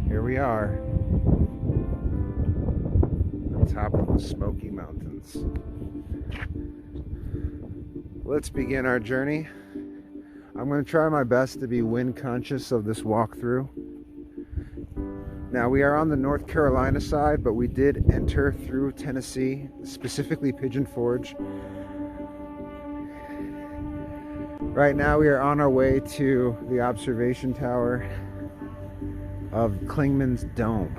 Here we are on top of the Smoky Mountains. Let's begin our journey. I'm going to try my best to be wind conscious of this walkthrough. Now, we are on the North Carolina side, but we did enter through Tennessee, specifically Pigeon Forge. Right now we are on our way to the observation tower of Clingman's Dome.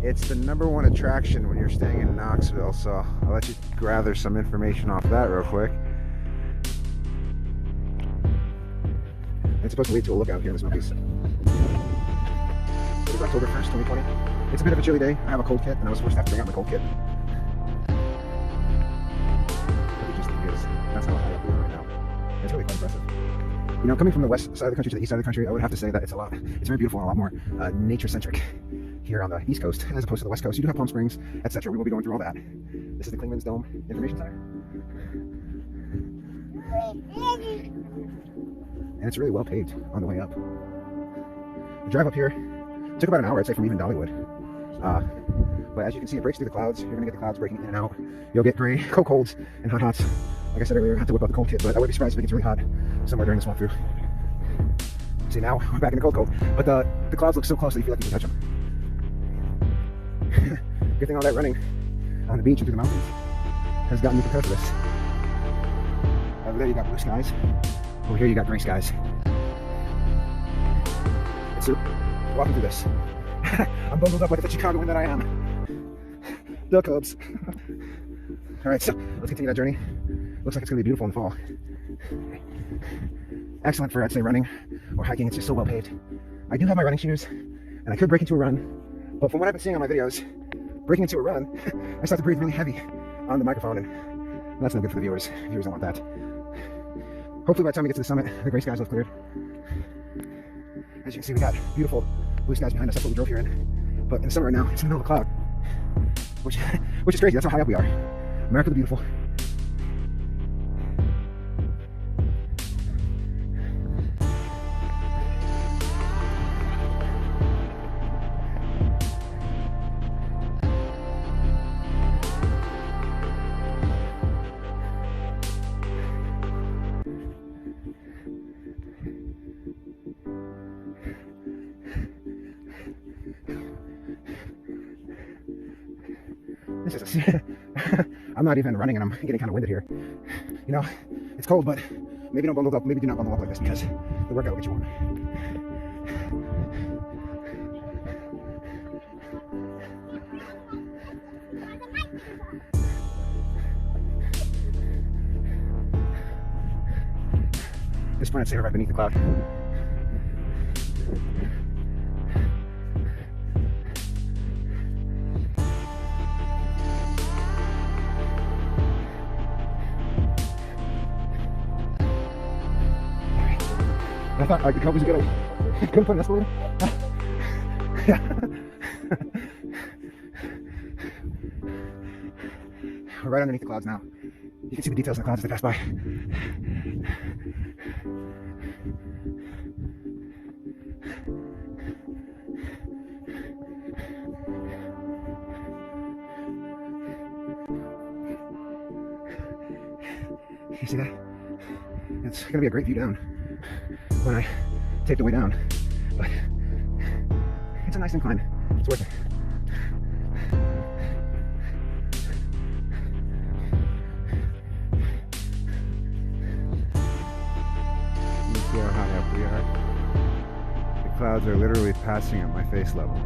It's the #1 attraction when you're staying in Knoxville, so I'll let you gather some information off that real quick. It's supposed to lead to a lookout here in the Smokies. It is October 1st, 2020. It's a bit of a chilly day. I have a cold kit, and I was forced to have to bring out my cold kit. Look at just the views. That's how high up we are right now. It's really quite impressive. You know, coming from the west side of the country to the east side of the country, I would have to say that it's very beautiful and a lot more nature-centric here on the east coast as opposed to the west coast. You do have Palm Springs, etc. We will be going through all that. This is the Clingman's Dome Information Center. And it's really well paved on the way up. The drive up here took about an hour, I'd say, from even Dollywood. But as you can see, it breaks through the clouds. You're going to get the clouds breaking in and out. You'll get gray, colds, and hot. Like I said earlier, I have to whip out the cold kit, but I wouldn't be surprised if it gets really hot somewhere during this walkthrough. See, now we're back in the cold. But the clouds look so close that you feel like you can touch them. Good thing all that running on the beach and through the mountains has gotten me prepared for this. Over there you got blue skies. Over here you got gray skies. So, walking through this. I'm bundled up like the Chicagoan that I am. The Cubs. Alright, so let's continue that journey. Looks like it's going to be beautiful in the fall. Excellent for, I'd say, running or hiking. It's just so well paved. I do have my running shoes, and I could break into a run, but from what I've been seeing on my videos, breaking into a run, I start to breathe really heavy on the microphone, and that's no good for the viewers. Viewers don't want that. Hopefully by the time we get to the summit, the gray skies will have cleared. As you can see, we got beautiful blue skies behind us. That's what we drove here in. But in the summer right now, it's in the middle of a cloud, which is crazy. That's how high up we are. America the beautiful. This is I'm not even running and I'm getting kind of winded here. You know, it's cold, but maybe don't bundle up. Maybe do not bundle up like this because the workout will get you warm. This point, I'd say we're right beneath the cloud. I thought I could help you get a couldn't put an escalator. Yeah. We're right underneath the clouds now. You can see the details in the clouds as they pass by. You see that? It's going to be a great view down when I take the way down, but it's a nice incline. It's worth it. You see how high up we are? The clouds are literally passing at my face level.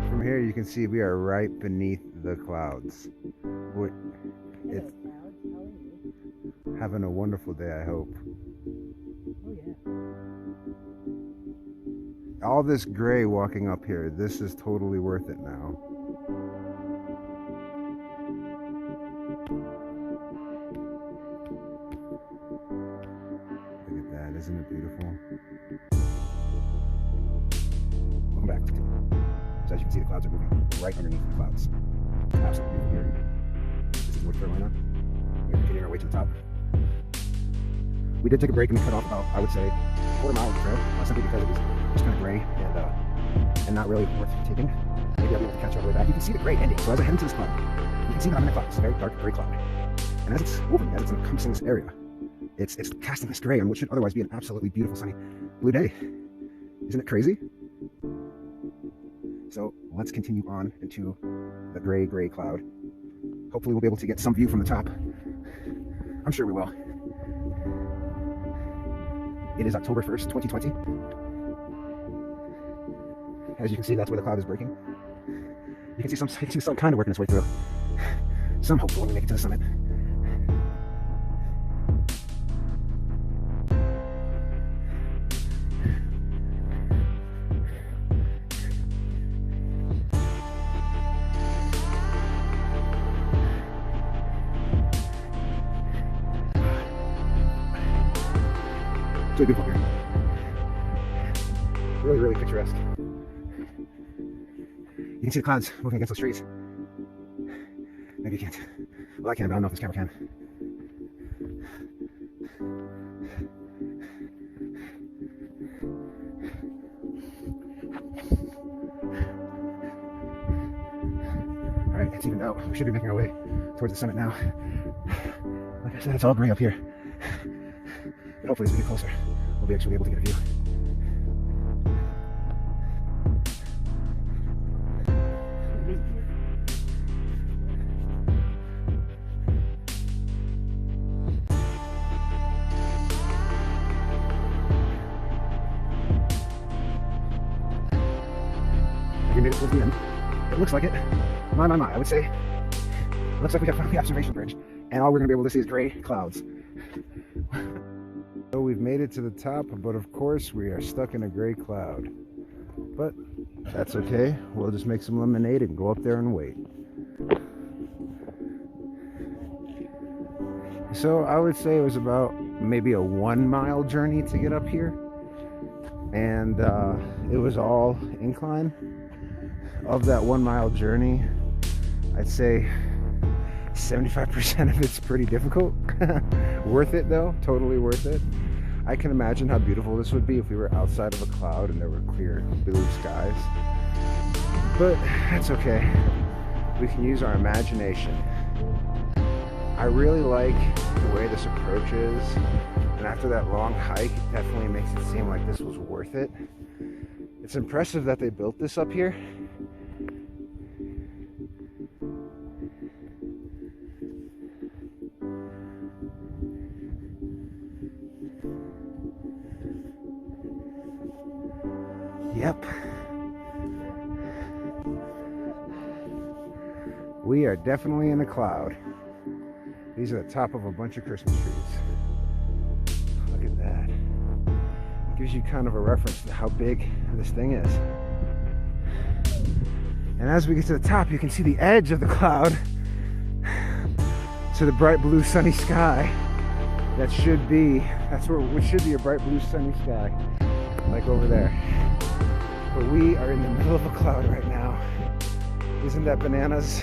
From here you can see we are right beneath the clouds. It's having a wonderful day, I hope. Oh yeah. All this gray walking up here, this is totally worth it now. Look at that, isn't it beautiful? Welcome back. So as you can see, the clouds are moving right underneath the clouds. Absolutely beautiful here. This is North Carolina. We're continuing our way to the top. We did take a break and we cut off about, I would say, a quarter mile of the trail, simply because it was just kind of gray and not really worth taking. Maybe I'll be able to catch up way back. You can see the gray ending. So as I head into this cloud, you can see that I'm in a cloud. It's a very dark gray cloud. And as it's moving, as it's encompassing this area, it's casting this gray on what should otherwise be an absolutely beautiful sunny blue day. Isn't it crazy? So let's continue on into the gray cloud. Hopefully we'll be able to get some view from the top. I'm sure we will. It is October 1st, 2020. As you can see, that's where the cloud is breaking. You can see some kind of working its way through. Some hopeful when we make it to the summit. It's really beautiful here. Really picturesque. You can see the clouds moving against those trees. Maybe you can't. Well, I can, but I don't know if this camera can. All right, it's evened out. We should be making our way towards the summit now. Like I said, it's all gray up here. But hopefully as we get closer, we'll be actually able to get a view. We made it towards the end. It looks like it. My. I would say it looks like we have found the observation bridge, and all we're going to be able to see is gray clouds. So we've made it to the top, but of course we are stuck in a gray cloud. But that's okay. We'll just make some lemonade and go up there and wait. So I would say it was about maybe a 1 mile journey to get up here. And it was all incline. Of that 1 mile journey, I'd say 75% of it's pretty difficult. Worth it though, totally worth it. I can imagine how beautiful this would be if we were outside of a cloud and there were clear blue skies. But that's okay. We can use our imagination. I really like the way this approaches, and after that long hike, it definitely makes it seem like this was worth it. It's impressive that they built this up here. Yep. We are definitely in a cloud. These are the top of a bunch of Christmas trees. Look at that. It gives you kind of a reference to how big this thing is. And as we get to the top, you can see the edge of the cloud to the bright blue sunny sky. That's where it should be, a bright blue sunny sky, like over there. But we are in the middle of a cloud right now. Isn't that bananas?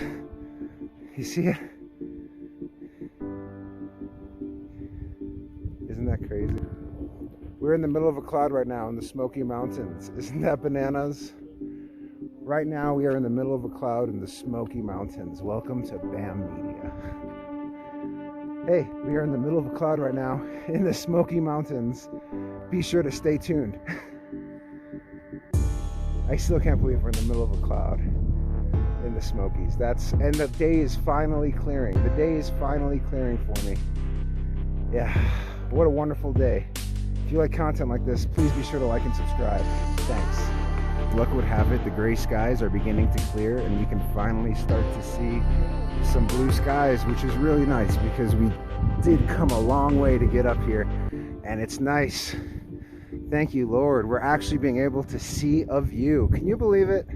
You see it? Isn't that crazy? We're in the middle of a cloud right now in the Smoky Mountains. Isn't that bananas? Right now we are in the middle of a cloud in the Smoky Mountains. Welcome to BAM Media. Hey, we are in the middle of a cloud right now in the Smoky Mountains. Be sure to stay tuned. I still can't believe we're in the middle of a cloud in the Smokies. And the day is finally clearing. The day is finally clearing for me. Yeah, what a wonderful day. If you like content like this, please be sure to like and subscribe. Thanks. Luck would have it, the gray skies are beginning to clear and we can finally start to see some blue skies, which is really nice because we did come a long way to get up here, and it's nice. Thank you, Lord. We're actually being able to see a view. Can you believe it?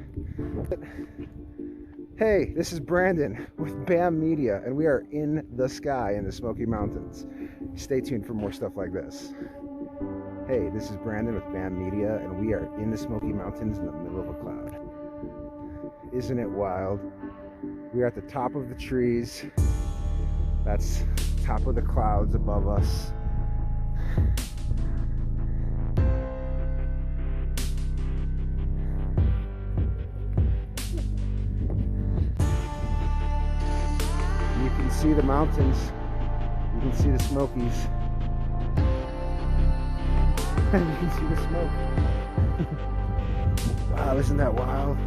Hey, this is Brandon with BAM Media, and we are in the sky in the Smoky Mountains. Stay tuned for more stuff like this. Hey, this is Brandon with BAM Media, and we are in the Smoky Mountains in the middle of a cloud. Isn't it wild? We are at the top of the trees. That's top of the clouds above us. You can see the mountains. You can see the Smokies. And you can see the smoke. Wow, isn't that wild?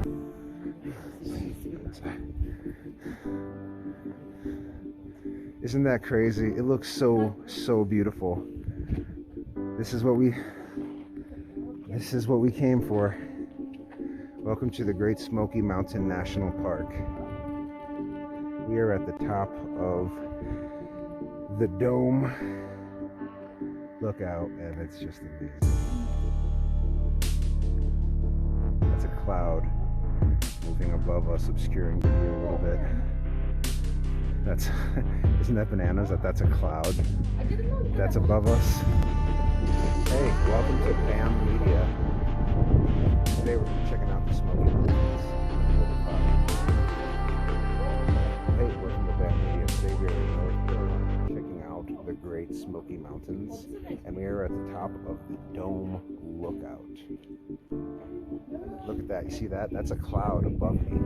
Isn't that crazy? It looks so beautiful. This is what we came for. Welcome to the Great Smoky Mountain National Park. We are at the top of the Dome Lookout, and it's just amazing. That's a cloud moving above us, obscuring the view a little bit. That's isn't that bananas that that's a cloud that's above us? Hey, welcome to BAM Media. Today we're checking out the Smoky Mountains. Hey, welcome to BAM Media. Today we are in North Carolina checking out the Great Smoky Mountains, and we are at the top of the Dome Lookout. Look at that. You see that? That's a cloud above me,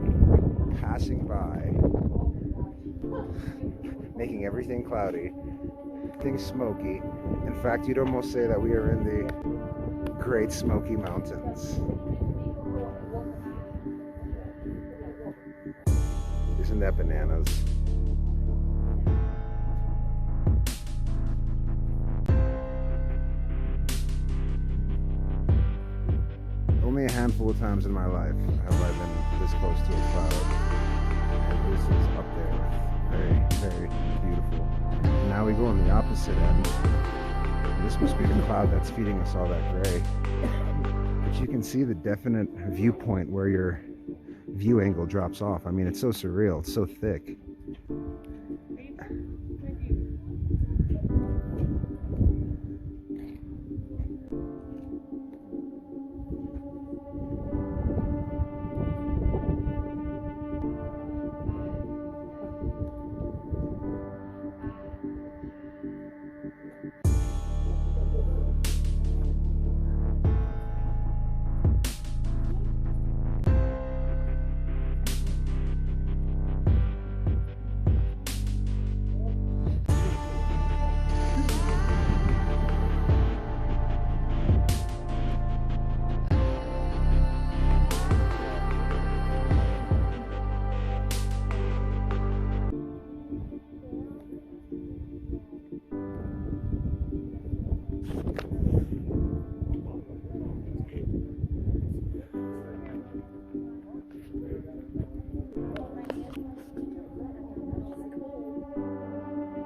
passing by, making everything cloudy, everything smoky. In fact, you'd almost say that we are in the Great Smoky Mountains. Isn't that bananas? Only a handful of times in my life have I been this close to a cloud, and this is up there. Very beautiful. And now we go on the opposite end. This must be the cloud that's feeding us all that gray. But you can see the definite viewpoint where your view angle drops off. I mean, it's so surreal. It's so thick.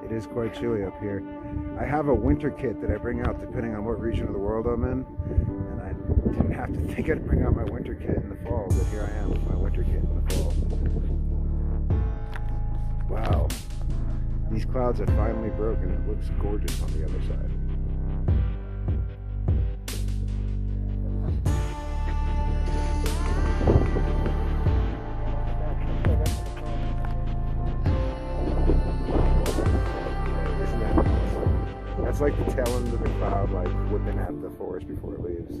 It is quite chilly up here. I have a winter kit that I bring out depending on what region of the world I'm in, and I didn't have to think I'd bring out my winter kit in the fall, but here I am with my winter kit in the fall. Wow, these clouds have finally broken. It looks gorgeous on the other side. It's like the tail end of the cloud, like whipping at the forest before it leaves.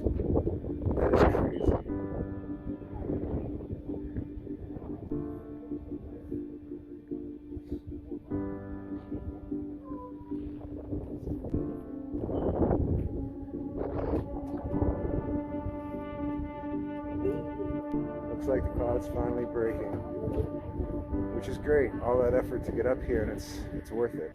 That is crazy. Looks like the cloud's finally breaking, which is great. All that effort to get up here, and it's worth it.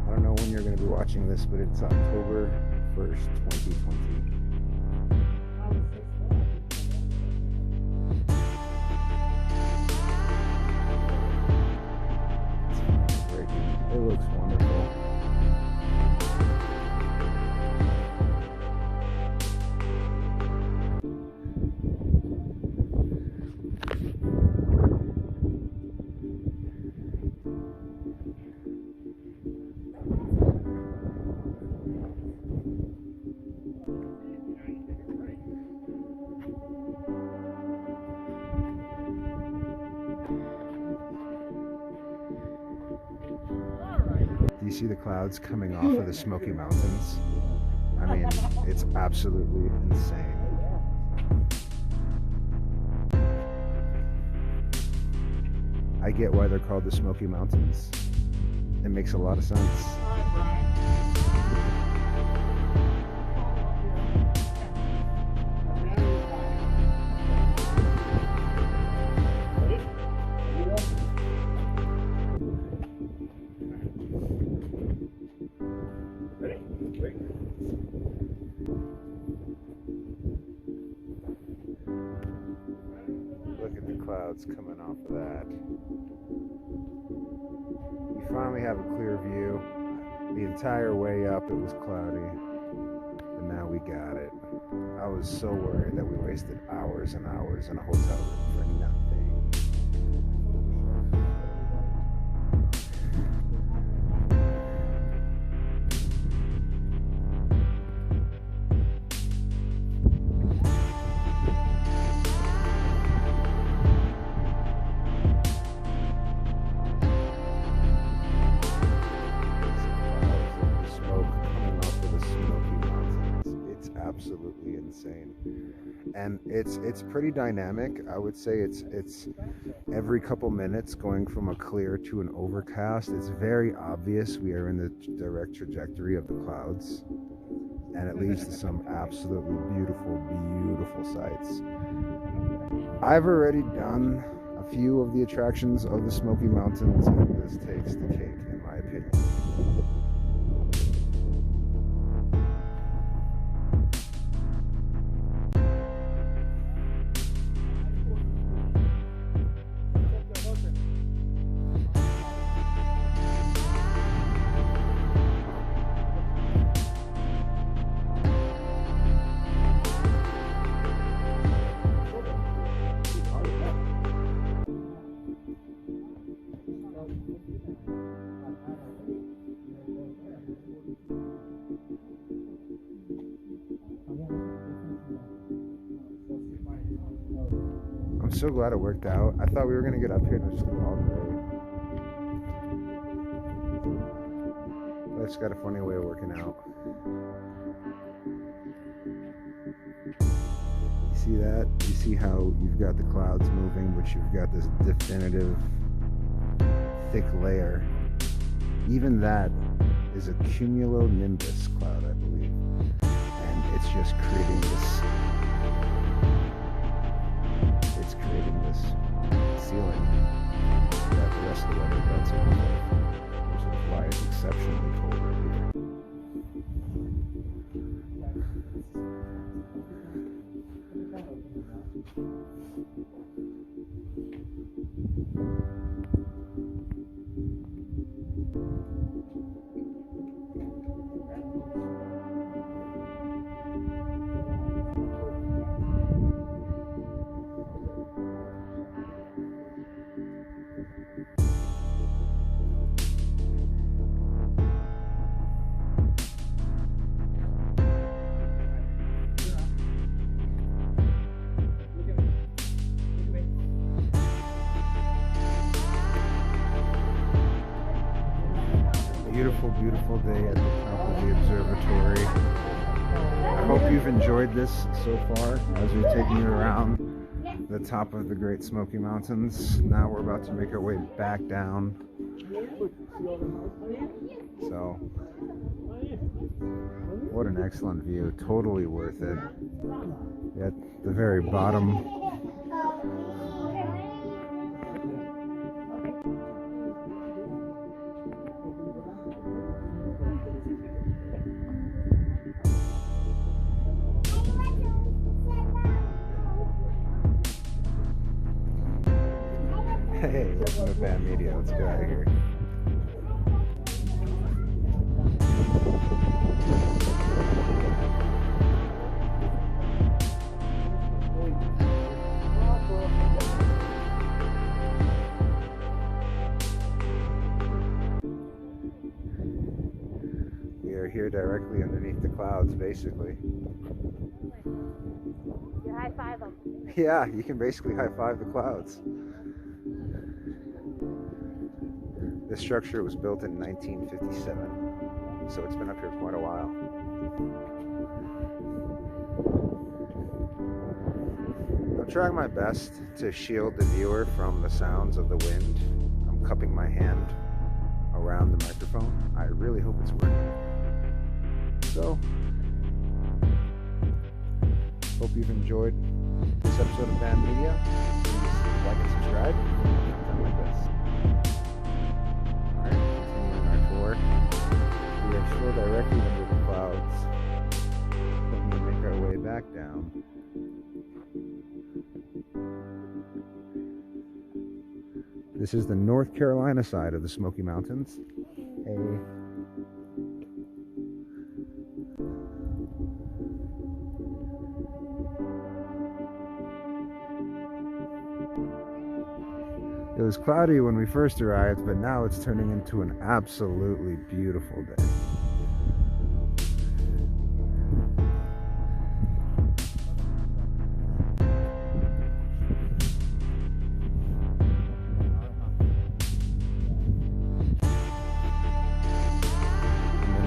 I don't know when you're going to be watching this, but it's October 1st, 2020. It's breaking. It looks wonderful. you see the clouds coming off of the Smoky Mountains? I mean, it's absolutely insane. I get why they're called the Smoky Mountains. It makes a lot of sense. Look at the clouds coming off of that. We finally have a clear view. The entire way up it was cloudy, but now we got it. I was so worried that we wasted hours and hours in a hotel room for nothing. Absolutely insane, and it's pretty dynamic. I would say it's every couple minutes going from a clear to an overcast. It's very obvious we are in the direct trajectory of the clouds, and it leads to some absolutely beautiful sights. I've already done a few of the attractions of the Smoky Mountains, and this takes the cake in my opinion. I'm so glad it worked out. I thought we were gonna get up here and just go all day. Life's got a funny way of working out. You see that? You see how you've got the clouds moving, but you've got this definitive thick layer. Even that is a cumulonimbus cloud, I believe. And it's just creating this ceiling that the rest of the weather doesn't, which is why it's exceptionally cold right here. Beautiful day at the top of the observatory. I hope you've enjoyed this so far as we're taking you around the top of the Great Smoky Mountains. Now we're about to make our way back down. So, what an excellent view. Totally worth it. At the very bottom. Hey, welcome to Bad Media. Let's get out of here. We are here directly underneath the clouds, basically. You high five them. Yeah, you can basically high five the clouds. This structure was built in 1957, so it's been up here quite a while. I'm trying my best to shield the viewer from the sounds of the wind. I'm cupping my hand around the microphone. I really hope it's working. So, hope you've enjoyed this episode of Band Media. Please like and subscribe. Content like this. Alright, continuing our tour. We are still directly under the clouds. Then we make our way back down. This is the North Carolina side of the Smoky Mountains. It was cloudy when we first arrived, but now it's turning into an absolutely beautiful day.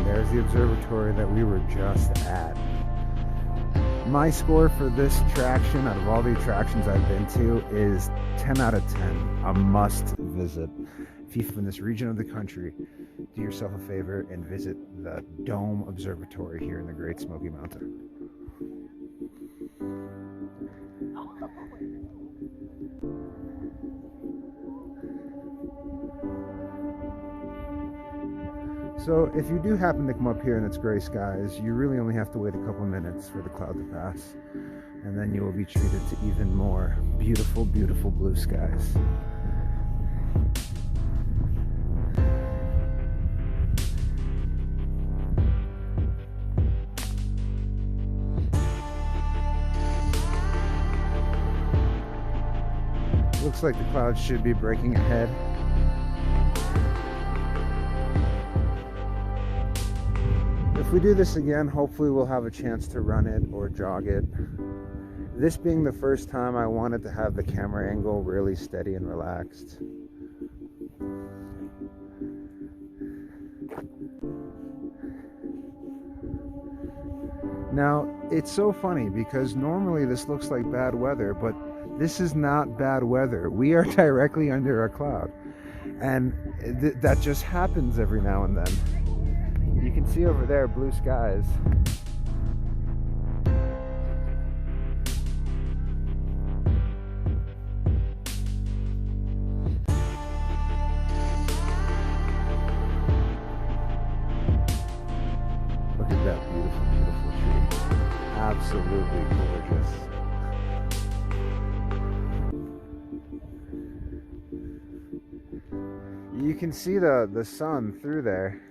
There's the observatory that we were just at. My score for this attraction, out of all the attractions I've been to, is 10 out of 10. A must visit. If you're from this region of the country, do yourself a favor and visit the Dome Observatory here in the Great Smoky Mountain. So if you do happen to come up here and it's gray skies, you really only have to wait a couple minutes for the cloud to pass, and then you will be treated to even more beautiful, beautiful blue skies. Looks like the clouds should be breaking ahead. If we do this again, hopefully we'll have a chance to run it or jog it. This being the first time, I wanted to have the camera angle really steady and relaxed. Now, it's so funny because normally this looks like bad weather, but this is not bad weather. We are directly under a cloud, and that just happens every now and then. You can see over there blue skies. Look at that beautiful, beautiful tree. Absolutely gorgeous. You can see the sun through there.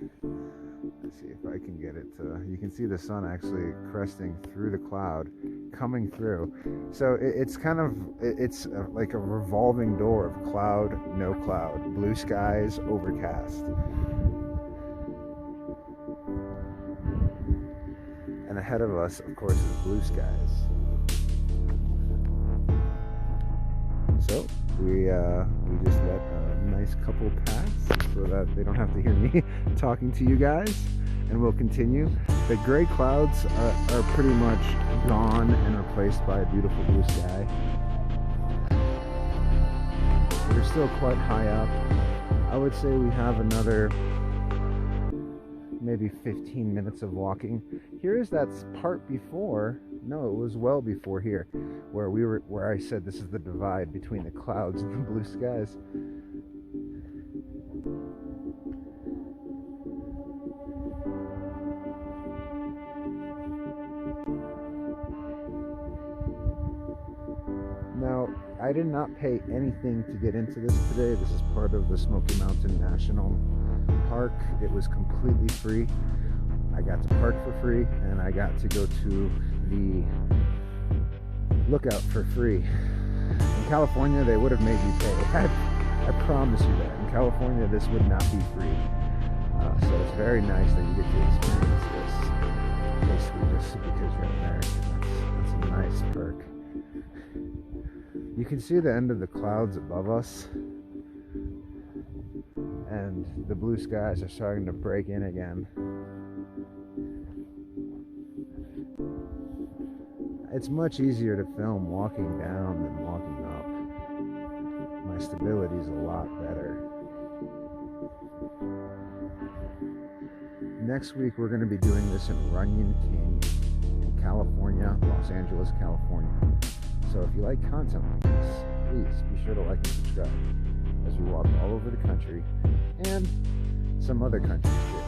Let's see if I can get it to, you can see the sun actually cresting through the cloud, coming through. So it's kind of, it's like a revolving door of cloud, no cloud, blue skies, overcast. And ahead of us, of course, is blue skies. So we just let a nice couple pass so that they don't have to hear me talking to you guys, and we'll continue. The gray clouds are pretty much gone and replaced by a beautiful blue sky. We're still quite high up. I would say we have another maybe 15 minutes of walking. Here is that part before, no, it was well before here, where I said this is the divide between the clouds and the blue skies. Now, I did not pay anything to get into this today. This is part of the Smoky Mountain National Park. It was completely free. I got to park for free, and I got to go to the lookout for free. In California, they would have made you pay. I promise you that. In California, this would not be free. So it's very nice that you get to experience this, basically just because you're American. That's a nice perk. You can see the end of the clouds above us, and the blue skies are starting to break in again. It's much easier to film walking down than walking up. My stability is a lot better. Next week we're going to be doing this in Runyon Canyon in California, Los Angeles, California. So if you like content like this, please be sure to like and subscribe as we walk all over the country and some other countries too.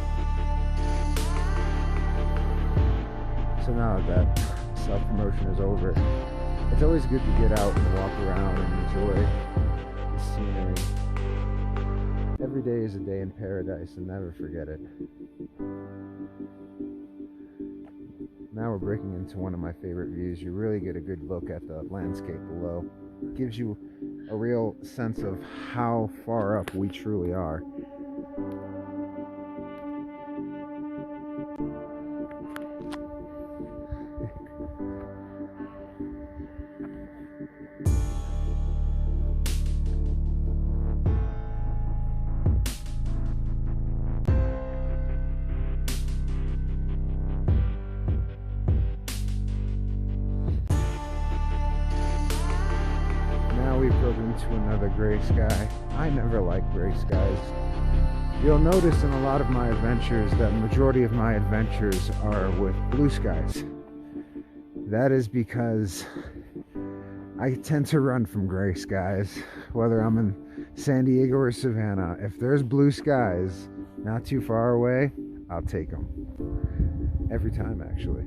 So now that self-promotion is over, it's always good to get out and walk around and enjoy the scenery. Every day is a day in paradise, and never forget it. Now we're breaking into one of my favorite views. You really get a good look at the landscape below. It gives you a real sense of how far up we truly are. We've broken into another gray sky. I never like gray skies. You'll notice in a lot of my adventures that the majority of my adventures are with blue skies. That is because I tend to run from gray skies, whether I'm in San Diego or Savannah. If there's blue skies not too far away, I'll take them. Every time, actually.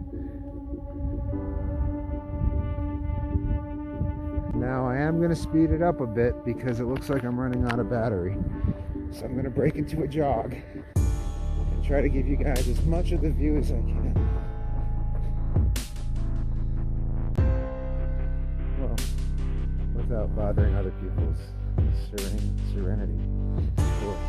Now I am going to speed it up a bit because it looks like I'm running out of battery. So I'm going to break into a jog and try to give you guys as much of the view as I can. Well, without bothering other people's serenity, of course.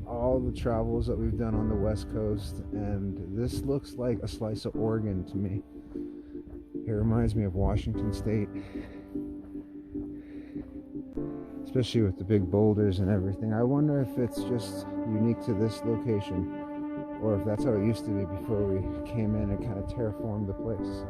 All the travels that we've done on the West Coast, and this looks like a slice of Oregon to me. It reminds me of Washington State, especially with the big boulders and everything. I wonder if it's just unique to this location, or if that's how it used to be before we came in and kind of terraformed the place.